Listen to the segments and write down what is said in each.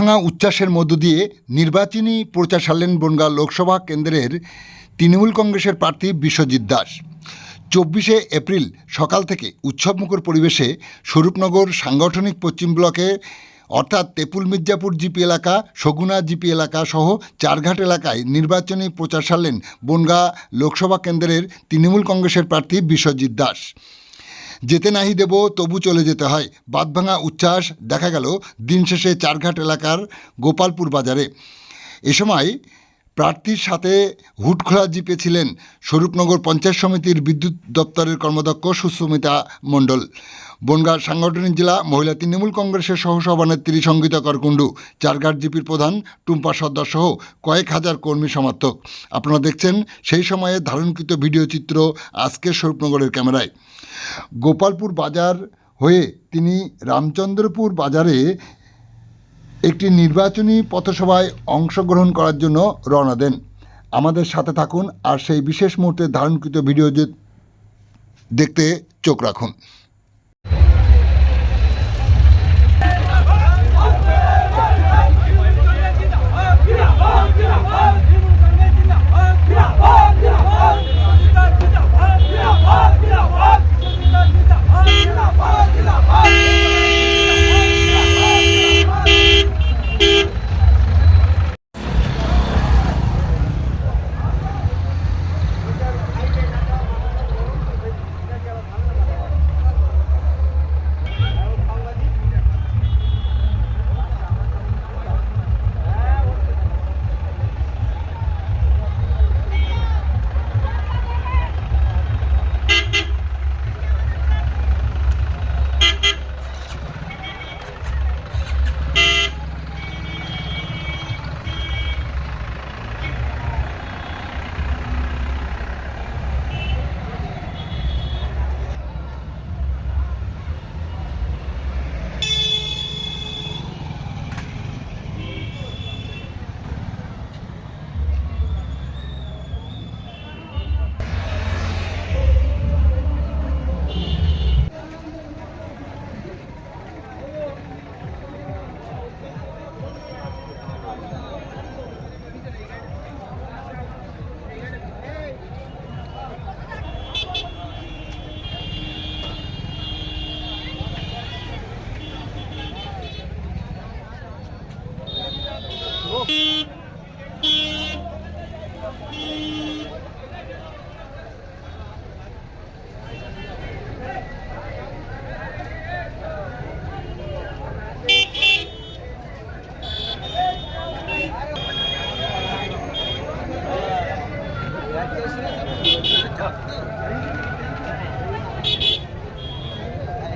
বাঁধভাঙা উচ্ছ্বাসের মধ্য দিয়ে নির্বাচনী প্রচার সারলেন বনগাঁ লোকসভা কেন্দ্রের তৃণমূল কংগ্রেসের প্রার্থী বিশ্বজিৎ দাস। 24শে এপ্রিল সকাল থেকে উৎসবমুখর পরিবেশে স্বরূপনগর সাংগঠনিক পশ্চিম ব্লকে অর্থাৎ তেপুল মির্জাপুর জিপি এলাকা, সগুনা জিপি এলাকা সহ চারঘাট এলাকায় নির্বাচনী প্রচার সারলেন বনগাঁ লোকসভা কেন্দ্রের তৃণমূল কংগ্রেসের প্রার্থী বিশ্বজিৎ দাস। যেতে নাহি দেব তবু চলে যেতে হয়, বাঁধভাঙা উচ্ছ্বাস দেখা গেল দিন শেষে চারঘাট এলাকার গোপালপুর বাজারে। এ সময় প্রার্থীর সাথে হুডখোলা জিপে ছিলেন স্বরূপনগর পঞ্চায়েত সমিতির বিদ্যুৎ দপ্তরের কর্মদক্ষ সুস্মিতা মণ্ডল, বনগাঁ সাংগঠনিক জেলা মহিলা তৃণমূল কংগ্রেসের সহসভানেত্রী সঙ্গীতা করকুণ্ডু, চারঘাট জিপির প্রধান টুম্পা সর্দার সহ কয়েক হাজার কর্মী সমর্থক। আপনারা দেখছেন সেই সময়ে ধারণকৃত ভিডিও চিত্র আজকের স্বরূপনগরের ক্যামেরায়। গোপালপুর বাজার হয়ে তিনি রামচন্দ্রপুর বাজারে একটি নির্বাচনী পথসভায় অংশগ্রহণ করার জন্য রওনা দেন। আমাদের সাথে থাকুন আর সেই বিশেষ মুহূর্তে ধারণকৃত ভিডিও দেখতে চোখ রাখুন।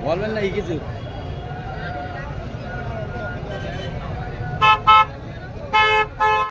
বলবেন না কিছু।